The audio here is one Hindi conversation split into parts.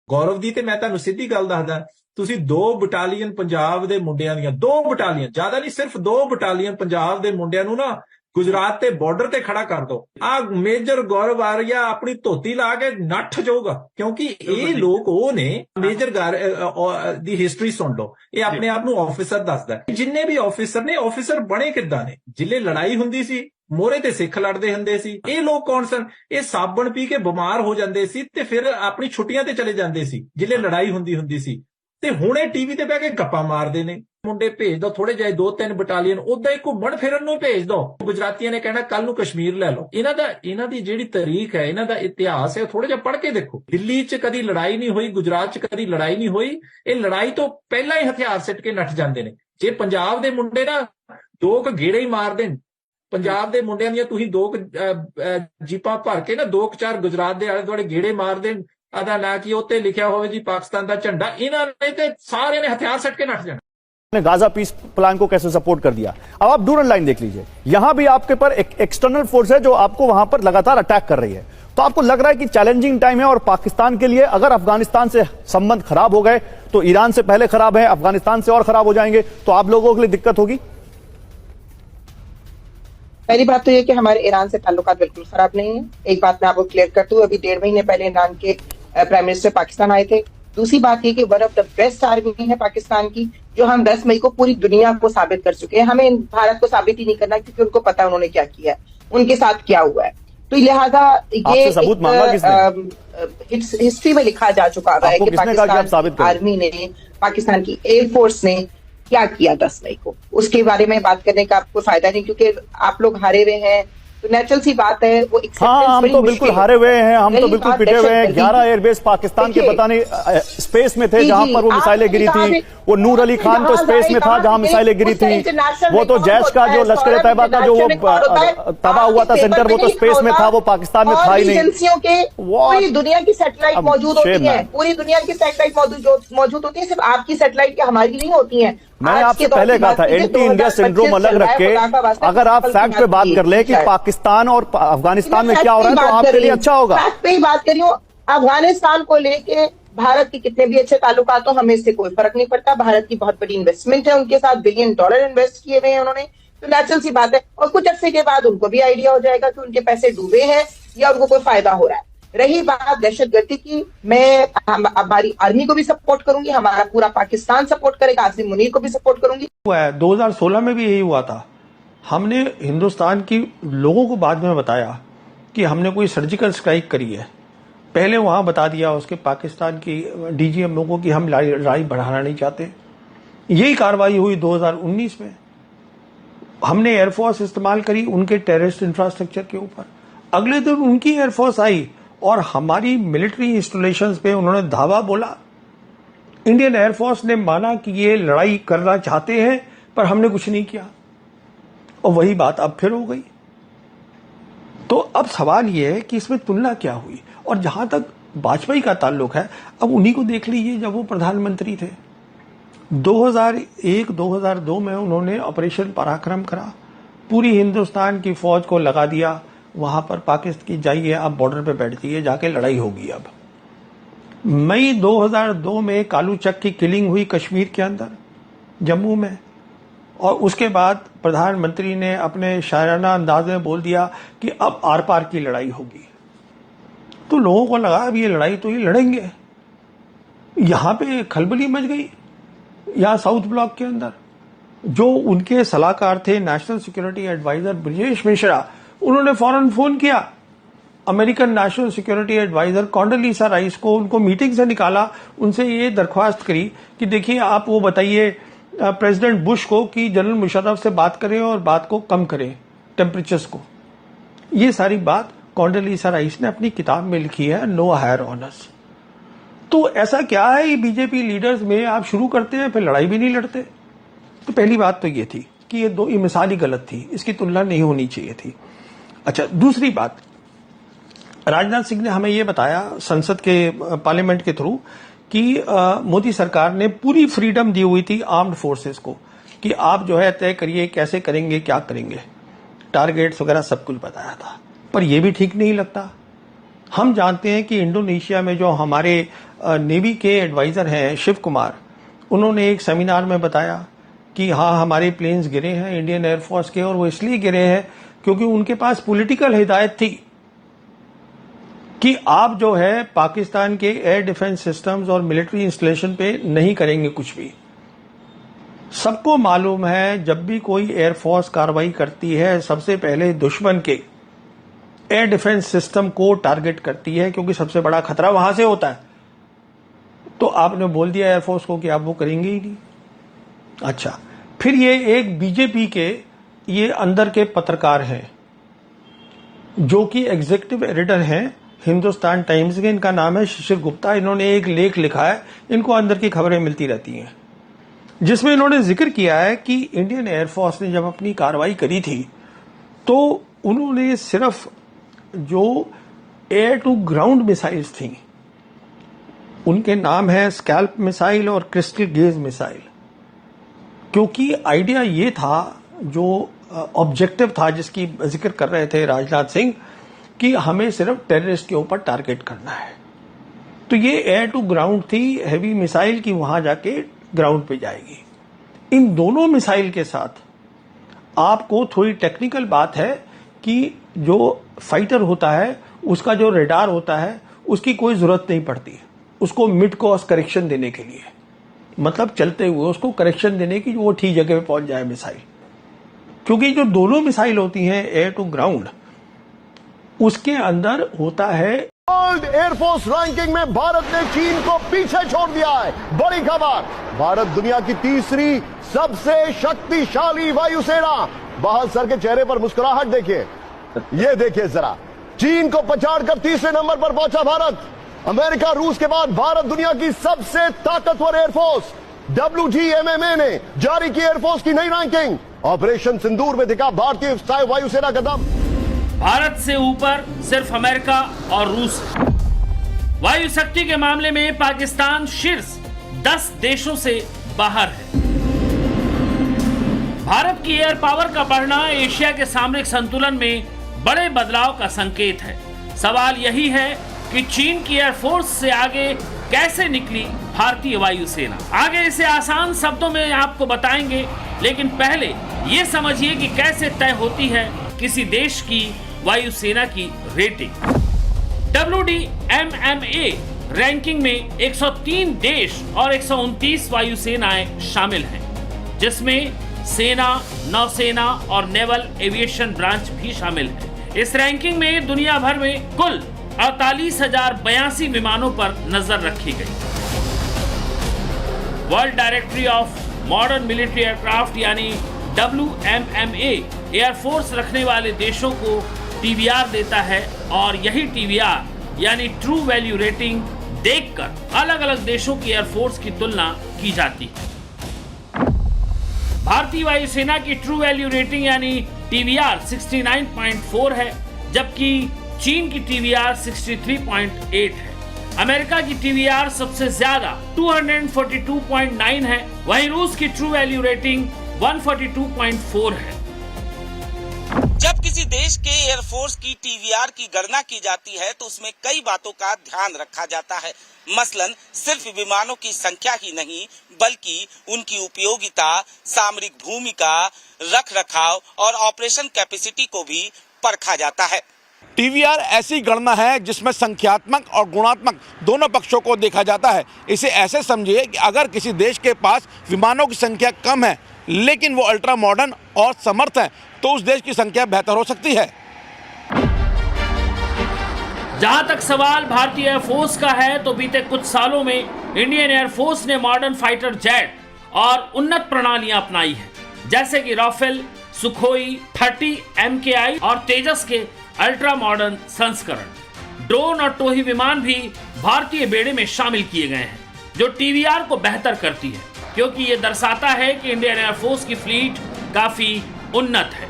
ਗੌਰਵ ਦੀ ਤੇ ਮੈਂ ਤੁਹਾਨੂੰ ਸਿੱਧੀ ਗੱਲ ਦੱਸਦਾ, ਤੁਸੀਂ 2 ਬਟਾਲੀਅਨ ਪੰਜਾਬ ਦੇ ਮੁੰਡਿਆਂ ਦੀਆਂ 2 ਬਟਾਲੀਅਨ, ਜ਼ਿਆਦਾ ਨਹੀਂ, ਸਿਰਫ 2 ਬਟਾਲੀਅਨ ਪੰਜਾਬ ਦੇ ਮੁੰਡਿਆਂ ਨੂੰ ਨਾ ਗੁਜਰਾਤ ਤੇ ਬਾਰਡਰ ਤੇ ਖੜਾ ਕਰ ਦੋ। ਆ ਮੇਜਰ ਗੌਰਵ ਆਰੀਆ ਆਪਣੀ ਧੋਤੀ ਲਾ ਕੇ ਨੱਠ ਜਾਊਗਾ, ਕਿਉਂਕਿ ਇਹ ਲੋਕ ਉਹ ਨੇ। ਮੇਜਰ ਦੀ ਹਿਸਟਰੀ ਸੁਣ ਲਓ, ਇਹ ਆਪਣੇ ਆਪ ਨੂੰ ਆਫੀਸਰ ਦੱਸਦਾ। ਜਿੰਨੇ ਵੀ ਆਫੀਸਰ ਨੇ, ਆਫੀਸਰ ਬਣੇ ਕਿੱਦਾਂ ਨੇ? ਜਿੱਲੇ ਲੜਾਈ ਹੁੰਦੀ ਸੀ ਮੋਹਰੇ ਤੇ ਸਿੱਖ ਲੜਦੇ ਹੁੰਦੇ ਸੀ। ਇਹ ਲੋਕ ਕੌਣ ਸਨ? ਇਹ ਸਾਬਣ ਪੀ ਕੇ ਬਿਮਾਰ ਹੋ ਜਾਂਦੇ ਸੀ ਤੇ ਫਿਰ ਆਪਣੀ ਛੁੱਟੀਆਂ ਤੇ ਚਲੇ ਜਾਂਦੇ ਸੀ ਜਿੱਲੇ ਲੜਾਈ ਹੁੰਦੀ ਸੀ। ਤੇ ਹੁਣ ਇਹ ਟੀਵੀ ਤੇ ਬਹਿ ਕੇ ਗੱਪਾਂ ਮਾਰਦੇ ਨੇ। ਮੁੰਡੇ ਭੇਜ ਦੋ ਥੋੜੇ ਜਿਹੇ, 2-3 ਬਟਾਲੀਅਨ ਉਦਾਂ ਹੀ ਘੁੰਮਣ ਫਿਰਨ ਨੂੰ ਭੇਜ ਦੋ। ਗੁਜਰਾਤੀਆਂ ਨੇ ਕਹਿਣਾ ਕੱਲ ਨੂੰ ਕਸ਼ਮੀਰ ਲੈ ਲਓ। ਇਹਨਾਂ ਦੀ ਜਿਹੜੀ ਤਾਰੀਖ ਹੈ, ਇਹਨਾਂ ਦਾ ਇਤਿਹਾਸ ਹੈ, ਥੋੜਾ ਜਿਹਾ ਪੜ੍ਹ ਕੇ ਦੇਖੋ। ਦਿੱਲੀ 'ਚ ਕਦੀ ਲੜਾਈ ਨਹੀਂ ਹੋਈ, ਗੁਜਰਾਤ 'ਚ ਕਦੀ ਲੜਾਈ ਨਹੀਂ ਹੋਈ। ਇਹ ਲੜਾਈ ਤੋਂ ਪਹਿਲਾਂ ਹੀ ਹਥਿਆਰ ਸਿੱਟ ਕੇ ਨੱਠ ਜਾਂਦੇ ਨੇ। ਜੇ ਪੰਜਾਬ ਦੇ ਮੁੰਡੇ ਨਾ 2 ਗੇੜੇ ਹੀ ਮਾਰ ਦੇਣ, ਪੰਜਾਬ ਦੇ ਮੁੰਡਿਆਂ ਦੀਆਂ ਤੁਸੀਂ 2 ਜੀਪਾਂ ਭਰ ਕੇ ਨਾ 2-4 ਗੁਜਰਾਤ ਦੇ ਆਲੇ ਦੁਆਲੇ ਗੇੜੇ ਮਾਰ ਦੇਣ, ਆਦਾ ਨਾ ਕਿ ਉੱਤੇ ਲਿਖਿਆ ਹੋਵੇ ਜੀ पाकिस्तान का झंडा, ਇਹਨਾਂ ਨੇ ਤੇ ਸਾਰਿਆਂ ने हथियार सट के नट जाना। गाजा पीस प्लान को कैसे सपोर्ट कर दिया। अब आप डूरन लाइन देख लीजिए, यहां भी आपके पर एक एक्सटर्नल फोर्स है जो आपको वहां पर लगातार अटैक कर रही है। तो आपको लग रहा है कि चैलेंजिंग टाइम है और पाकिस्तान के लिए अगर अफगानिस्तान से संबंध खराब हो गए तो ईरान से पहले खराब है, अफगानिस्तान से और खराब हो जाएंगे तो आप लोगों के लिए दिक्कत होगी। पहली बात तो ये कि हमारे ईरान से ताल्लुकात बिल्कुल खराब नहीं है। एक बात मैं आपको क्लियर कर दूं, अभी 1.5 महीने पहले ईरान के प्राइम मिनिस्टर पाकिस्तान आए थे। दूसरी बात ये कि one of the best army है पाकिस्तान की, जो हम 10 मई को पूरी दुनिया को साबित कर चुके हैं। हमें भारत को साबित ही नहीं करना, क्योंकि उनको पता है उन्होंने क्या किया है, उनके साथ क्या हुआ है। तो लिहाजा ये हिस्ट्री में लिखा जा चुका है कि पाकिस्तान आर्मी ने, पाकिस्तान की एयरफोर्स ने क्या किया 10 मई को। उसके बारे में बात करने का आपको फायदा नहीं, क्योंकि आप लोग हारे हुए हैं। तो नेचुरल सी बात है वो। हाँ, हम तो बिल्कुल हारे हुए हैं, हम तो बिल्कुल पिटे हुए हैं। 11 एयरबेस पाकिस्तान के पता नहीं स्पेस में थे जहां पर वो मिसाइलें गिरी थी। वो नूर अली खान तो स्पेस में था जहां मिसाइलें गिरी थी। वो तो जैश का जो लश्कर तैयबा का जो वो तबाह हुआ था सेंटर, वो तो स्पेस में था, वो पाकिस्तान में था ही नहीं। एजेंसियों के पूरी दुनिया की सैटेलाइट मौजूद होती है, पूरी दुनिया की सैटेलाइट मौजूद होती है, सिर्फ आपकी सैटेलाइट क्या हमारी नहीं होती है। मैंने आपसे पहले कहा था एंटी इंडिया सिंड्रोम अलग रख के अगर आप फैक्ट पे बात कर ले कि पाकिस्तान और अफगानिस्तान में क्या हो रहा है तो आपके लिए अच्छा होगा। फैक्ट पे ही बात करी हूँ। अफगानिस्तान को लेके भारत के कितने भी अच्छे ताल्लुकात हो, हमें इससे कोई फर्क नहीं पड़ता। भारत की बहुत बड़ी इन्वेस्टमेंट है उनके साथ, $1 बिलियन इन्वेस्ट किए हुए हैं उन्होंने। तो नेचुरल सी बात है, और कुछ अर्से के बाद उनको भी आइडिया हो जाएगा कि उनके पैसे डूबे हैं या उनको कोई फायदा हो रहा है। रही बात दहशतगर्दी की, मैं हमारी आर्मी को भी सपोर्ट करूंगी, हमारा पूरा पाकिस्तान सपोर्ट करेगा, आसिम मुनीर को भी सपोर्ट करूंगी। 2016 में भी यही हुआ था। हमने हिंदुस्तान की लोगों को बाद में बताया कि हमने कोई सर्जिकल स्ट्राइक करी है। पहले वहां बता दिया उसके पाकिस्तान की डीजीएम लोगों की हम लड़ाई बढ़ाना नहीं चाहते। यही कार्रवाई हुई 2019 में। हमने एयरफोर्स इस्तेमाल करी उनके टेररिस्ट इंफ्रास्ट्रक्चर के ऊपर। अगले दिन उनकी एयरफोर्स आई और हमारी मिलिट्री इंस्टॉलेशंस पे उन्होंने धावा बोला। इंडियन एयरफोर्स ने माना कि ये लड़ाई करना चाहते हैं, पर हमने कुछ नहीं किया, और वही बात अब फिर हो गई। तो अब सवाल ये है कि इसमें तुलना क्या हुई। और जहां तक वाजपेयी का ताल्लुक है, अब उन्हीं को देख लीजिए जब वो प्रधानमंत्री थे। 2001-2002 में उन्होंने ऑपरेशन पराक्रम करा, पूरी हिंदुस्तान की फौज को लगा दिया वहां पर, पाकिस्तान की जाइए आप बॉर्डर पे बैठ जाइए, जाके लड़ाई होगी। अब मई 2002 में कालू चक की किलिंग हुई कश्मीर के अंदर, जम्मू में, और उसके बाद प्रधानमंत्री ने अपने शायराना अंदाज में बोल दिया कि अब आर पार की लड़ाई होगी। तो लोगों को लगा अब ये लड़ाई तो ये लड़ेंगे। यहां पे खलबली मच गई। यहां साउथ ब्लॉक के अंदर जो उनके सलाहकार थे, national security adviser Brajesh Mishra, उन्होंने फौरन फोन किया American national security adviser Condoleezza Rice को, उनको मीटिंग से निकाला, उनसे ये दरख्वास्त करी कि देखिए आप वो बताइए प्रेसिडेंट बुश को कि जनरल मुशर्रफ से बात करें और बात को कम करें, टेम्परेचर्स को। ये सारी बात कॉन्डोलीसा राइस ने अपनी किताब में लिखी है, नो हायर ऑनर्स। तो ऐसा क्या है ये बीजेपी लीडर्स में, आप शुरू करते हैं फिर लड़ाई भी नहीं लड़ते। तो पहली बात तो ये थी कि ये मिसाल ही गलत थी, इसकी तुलना नहीं होनी चाहिए थी। अच्छा, दूसरी बात, राजनाथ सिंह ने हमें ये बताया संसद के पार्लियामेंट के थ्रू कि मोदी सरकार ने पूरी फ्रीडम दी हुई थी आर्म्ड फोर्सेस को कि आप जो है तय करिए कैसे करेंगे, क्या करेंगे, टारगेट्स वगैरह सब कुछ बताया था। पर यह भी ठीक नहीं लगता। हम जानते हैं कि इंडोनेशिया में जो हमारे नेवी के एडवाइजर हैं शिव कुमार, उन्होंने एक सेमिनार में बताया कि हाँ हमारे प्लेन्स गिरे हैं इंडियन एयरफोर्स के, और वो इसलिए गिरे हैं क्योंकि उनके पास पॉलिटिकल हिदायत थी कि आप जो है पाकिस्तान के एयर डिफेंस सिस्टम्स और मिलिट्री इंस्टॉलेशन पे नहीं करेंगे कुछ भी। सबको मालूम है जब भी कोई एयरफोर्स कार्रवाई करती है सबसे पहले दुश्मन के एयर डिफेंस सिस्टम को टारगेट करती है, क्योंकि सबसे बड़ा खतरा वहां से होता है। तो आपने बोल दिया एयरफोर्स को कि आप वो करेंगे ही नहीं। अच्छा, फिर ये एक बीजेपी के ये अंदर के पत्रकार हैं जो कि एग्जीक्यूटिव एडिटर हैं हिंदुस्तान टाइम्स के, इनका नाम है शिशिर गुप्ता। इन्होंने एक लेख लिखा है, इनको अंदर की खबरें मिलती रहती हैं, जिसमें इन्होंने जिक्र किया है कि इंडियन एयरफोर्स ने जब अपनी कार्रवाई करी थी तो उन्होंने सिर्फ जो एयर टू ग्राउंड मिसाइल्स थी, उनके नाम है स्कैल्प मिसाइल और क्रिस्टल गेज मिसाइल, क्योंकि आइडिया ये था, जो ऑब्जेक्टिव था जिसकी जिक्र कर रहे थे राजनाथ सिंह, कि हमें सिर्फ टेररिस्ट के ऊपर टारगेट करना है। तो ये एयर टू ग्राउंड थी हैवी मिसाइल की, वहां जाके ग्राउंड पे जाएगी। इन दोनों मिसाइल के साथ आपको थोड़ी टेक्निकल बात है कि जो फाइटर होता है उसका जो रेडार होता है उसकी कोई जरूरत नहीं पड़ती उसको मिड कोर्स करेक्शन देने के लिए, मतलब चलते हुए उसको करेक्शन देने की, वो ठीक जगह पे पहुंच जाए मिसाइल। क्योंकि जो दोनों मिसाइल होती हैं एयर टू ग्राउंड, उसके अंदर होता है वर्ल्ड एयरफोर्स रैंकिंग में भारत ने चीन को पीछे छोड़ दिया है। बड़ी खबर, भारत दुनिया की तीसरी सबसे शक्तिशाली वायुसेना। बहादुर के चेहरे पर मुस्कुराहट देखिए, ये देखिए जरा, चीन को पछाड़कर तीसरे नंबर पर पहुंचा भारत। अमेरिका रूस के बाद भारत दुनिया की सबसे ताकतवर एयरफोर्स। WGMMA ने जारी की एयरफोर्स की नई रैंकिंग। ऑपरेशन सिंदूर में दिखा भारतीय वायुसेना का दम। भारत से ऊपर सिर्फ अमेरिका और रूस है। वायु शक्ति के मामले में पाकिस्तान शीर्ष 10 देशों से बाहर है। भारत की एयर पावर का बढ़ना एशिया के सामरिक संतुलन में बड़े बदलाव का संकेत है। सवाल यही है कि चीन की एयरफोर्स से आगे कैसे निकली भारतीय वायुसेना। आगे इसे आसान शब्दों में आपको बताएंगे, लेकिन पहले ये समझिए कि कैसे तय होती है किसी देश की वायुसेना की रेटिंग। WDMMA रैंकिंग में 103 देश और 129 वायुसेनाएं शामिल हैं, जिसमें सेना, नौसेना और नेवल एविएशन ब्रांच भी शामिल है। इस रैंकिंग में दुनिया भर में कुल 48,082 विमानों पर नजर रखी गई। World directory of modern military aircraft यानी WMMA एयरफोर्स रखने वाले देशों को TVR देता है, और यही TVR यानी ट्रू वैल्यू रेटिंग देखकर अलग अलग देशों की एयरफोर्स की तुलना की जाती है। भारतीय वायुसेना की ट्रू वैल्यू रेटिंग यानी TVR 69.4 है, जबकि चीन की TVR 63.8 है। अमेरिका की TVR सबसे ज्यादा 242.9 है, वहीं रूस की ट्रू वैल्यू रेटिंग 142.4 है। जब किसी देश के एयरफोर्स की TVR की गणना की जाती है तो उसमें कई बातों का ध्यान रखा जाता है। मसलन सिर्फ विमानों की संख्या ही नहीं, बल्कि उनकी उपयोगिता, सामरिक भूमिका, रखरखाव और ऑपरेशन कैपेसिटी को भी परखा जाता है। TVR ऐसी गणना है जिसमें संख्यात्मक और गुणात्मक दोनों पक्षों को देखा जाता है। इसे ऐसे समझिए कि अगर किसी देश के पास विमानों की संख्या कम है लेकिन वो अल्ट्रा मॉडर्न और समर्थ है, तो उस देश की संख्या बेहतर हो सकती है। जहां तक सवाल भारतीय एयरफोर्स का है, तो बीते कुछ सालों में इंडियन एयरफोर्स ने मॉडर्न फाइटर जेट और उन्नत प्रणालियां अपनाई हैं, जैसे कि राफेल, सुखोई 30 MKI और तेजस के अल्ट्रा मॉडर्न संस्करण। ड्रोन और टोही विमान भी भारतीय बेड़े में शामिल किए गए हैं, जो TVR को बेहतर करती है, क्योंकि ये दर्शाता है कि इंडियन एयरफोर्स की फ्लीट काफी उन्नत है।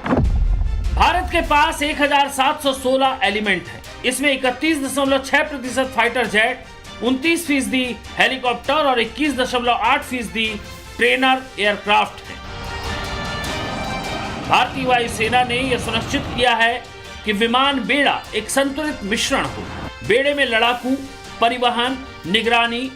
भारत के पास 1716 एलिमेंट है। इसमें 31.6% फाइटर जेट, 29% हेलीकॉप्टर और 21.8% ट्रेनर एयरक्राफ्ट है। भारतीय वायुसेना ने यह सुनिश्चित किया है कि विमान बेड़ा एक संतुलित मिश्रण हो, बेड़े में लड़ाकू, परिवहन, निगरानी,